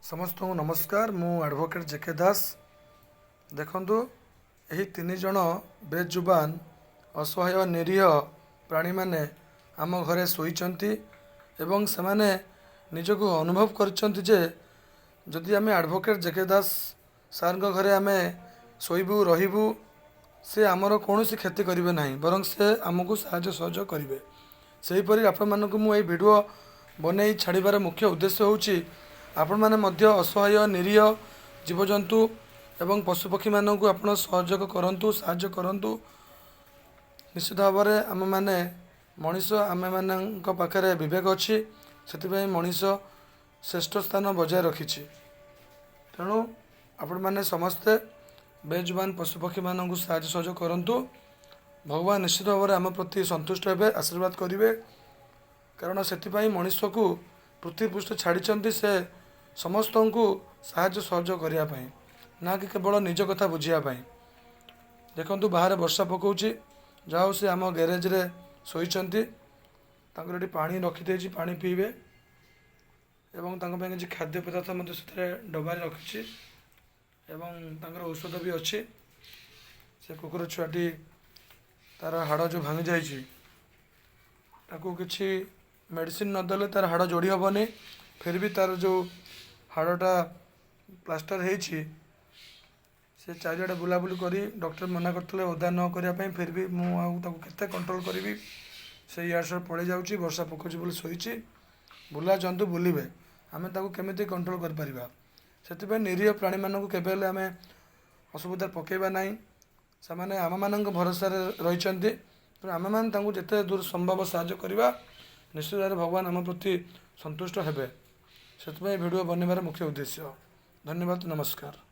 समस्त को नमस्कार। मु एडवोकेट जेके दास। देखंतु यही तीन जन बेजुबान असहाय निरीह प्राणी माने आम घरे शोइचंती एवं सेमाने निजको अनुभव करचंती जे जदि आमे एडवोकेट जेके दास सार घरे आमे शोइबु रहिबु से आमर कौन क्षति करेंगे ना बरं से आमको साहाय्य सहयोग करेंगे। सेहीपरि आपण मानक मु एई वीडियो बनै छाड़बार मुख्य उद्देश्य होउची आपण माने मध्य असहाय निरीह जीवजंतु एवं पशुपक्षी मानक आपण सहयोग करंतु साहाय्य करंतु। निश्चित भाव में आम मैंने मनीष आम मान पाखे विवेक अच्छी से मनीष श्रेष्ठ स्थान बजाय रखी। तेणु आपण मैंने समस्ते बेजुबान पशुपक्षी मानक साहाय्य सहयोग करंतु। भगवान निश्चित भाव में आम प्रति संतुष्ट हे आशीर्वाद करेंगे। कारण से मनीष को पृथ्वी पृष्ठ छाड़ी से समस्त को साहाय्य सहयोग करने ना कि केवल निज कथा बुझापी। देखु बाहर वर्षा पकाउची जाओ से आम गैरेज रे शोइचंती ये पानी रखी पानी पीबे एवं किसी खाद्य पदार्थ से डबार रखी एवं औषध भी अच्छी। से कुकुर छुआटी तार हाड़ जो भांगी जाइए किसी मेडिसिन नदेले तार हाड़ जोड़ी हेनी फिर भी तार जो हाड़टा प्लास्टर होती से चारिड़े बुलाबुली करी डॉक्टर मना करते ओदा न करने फिर भी मुझे कंट्रोल करी से इयार पड़े जाऊँगी वर्षा पकाउची बोली शोची बुला जंतु बुलवे आम केमी कंट्रोल कर निरीह प्राणी मानक केवे आम असुविधा पकेबा ना से आम मान भरोसा रही आम मैंने जिते दूर संभव साहाय्य करवा निश्चित भाव भगवान आम प्रति संतुष्ट हेबे। से वीडियो बनवार मुख्य उद्देश्य। धन्यवाद। नमस्कार।